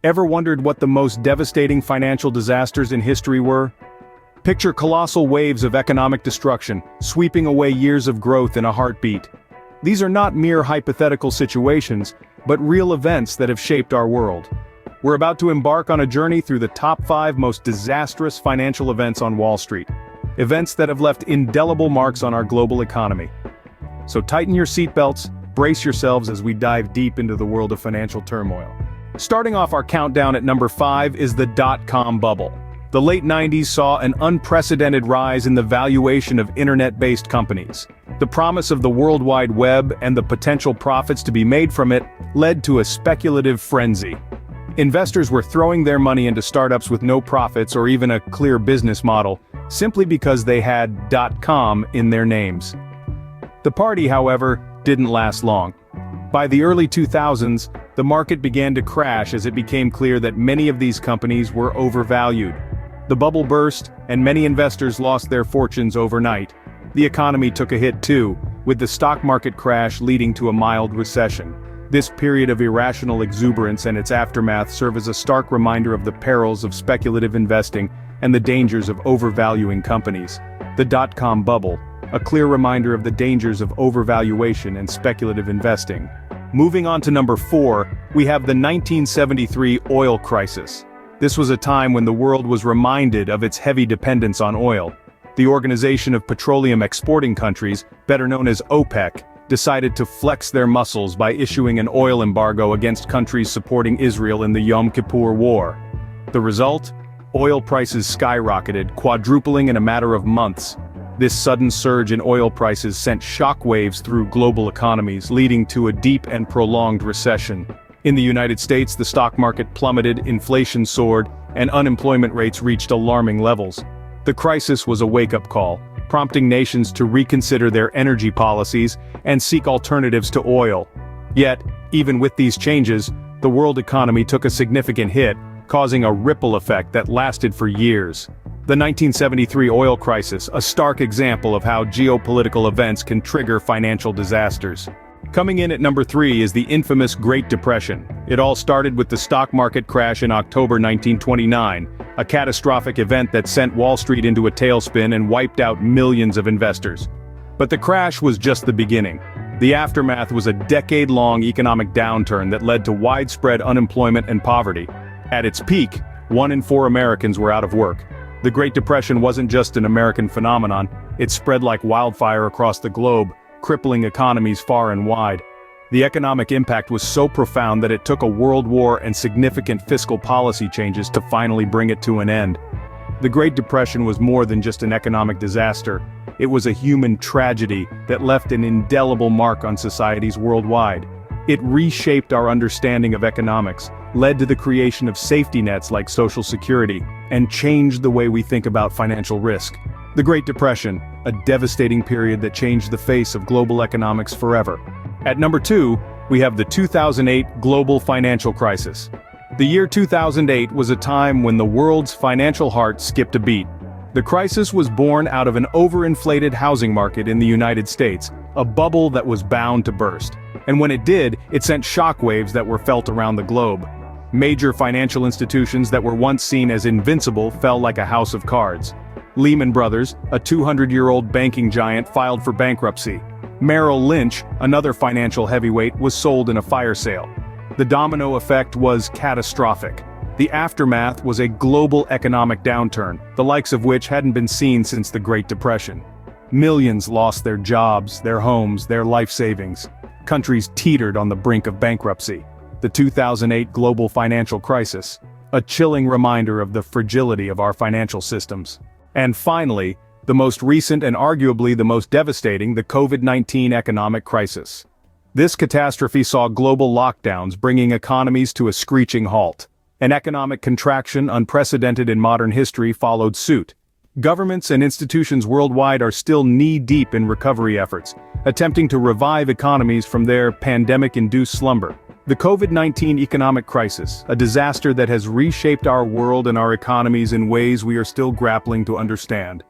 Ever wondered what the most devastating financial disasters in history were? Picture colossal waves of economic destruction, sweeping away years of growth in a heartbeat. These are not mere hypothetical situations, but real events that have shaped our world. We're about to embark on a journey through the top 5 most disastrous financial events on Wall Street. Events that have left indelible marks on our global economy. So tighten your seatbelts, brace yourselves as we dive deep into the world of financial turmoil. Starting off our countdown at number 5 is the dot-com bubble. The late 90s saw an unprecedented rise in the valuation of internet-based companies. The promise of the World Wide Web and the potential profits to be made from it led to a speculative frenzy. Investors were throwing their money into startups with no profits or even a clear business model, simply because they had .com in their names. The party, however, didn't last long. By the early 2000s, the market began to crash as it became clear that many of these companies were overvalued. The bubble burst, and many investors lost their fortunes overnight. The economy took a hit too, with the stock market crash leading to a mild recession. This period of irrational exuberance and its aftermath serve as a stark reminder of the perils of speculative investing and the dangers of overvaluing companies. The dot-com bubble, a clear reminder of the dangers of overvaluation and speculative investing. Moving on to number 4, we have the 1973 oil crisis. This was a time when the world was reminded of its heavy dependence on oil. The Organization of Petroleum Exporting Countries, better known as OPEC, decided to flex their muscles by issuing an oil embargo against countries supporting Israel in the Yom Kippur War. The result? Oil prices skyrocketed, quadrupling in a matter of months. This sudden surge in oil prices sent shockwaves through global economies, leading to a deep and prolonged recession. In the United States, the stock market plummeted, inflation soared, and unemployment rates reached alarming levels. The crisis was a wake-up call, prompting nations to reconsider their energy policies and seek alternatives to oil. Yet, even with these changes, the world economy took a significant hit, causing a ripple effect that lasted for years. The 1973 oil crisis, a stark example of how geopolitical events can trigger financial disasters. Coming in at number 3 is the infamous Great Depression. It all started with the stock market crash in October 1929, a catastrophic event that sent Wall Street into a tailspin and wiped out millions of investors. But the crash was just the beginning. The aftermath was a decade-long economic downturn that led to widespread unemployment and poverty. At its peak, 1 in 4 Americans were out of work. The Great Depression wasn't just an American phenomenon, it spread like wildfire across the globe, crippling economies far and wide. The economic impact was so profound that it took a world war and significant fiscal policy changes to finally bring it to an end. The Great Depression was more than just an economic disaster. It was a human tragedy that left an indelible mark on societies worldwide. It reshaped our understanding of economics, led to the creation of safety nets like Social Security, and changed the way we think about financial risk. The Great Depression, a devastating period that changed the face of global economics forever. At number 2, we have the 2008 global financial crisis. The year 2008 was a time when the world's financial heart skipped a beat. The crisis was born out of an overinflated housing market in the United States, a bubble that was bound to burst. And when it did, it sent shockwaves that were felt around the globe. Major financial institutions that were once seen as invincible fell like a house of cards. Lehman Brothers, a 200-year-old banking giant, filed for bankruptcy. Merrill Lynch, another financial heavyweight, was sold in a fire sale. The domino effect was catastrophic. The aftermath was a global economic downturn, the likes of which hadn't been seen since the Great Depression. Millions lost their jobs, their homes, their life savings. Countries teetered on the brink of bankruptcy. The 2008 global financial crisis, a chilling reminder of the fragility of our financial systems. And finally, the most recent and arguably the most devastating, the COVID-19 economic crisis. This catastrophe saw global lockdowns bringing economies to a screeching halt. An economic contraction unprecedented in modern history followed suit. Governments and institutions worldwide are still knee-deep in recovery efforts, attempting to revive economies from their pandemic-induced slumber. The COVID-19 economic crisis, a disaster that has reshaped our world and our economies in ways we are still grappling to understand.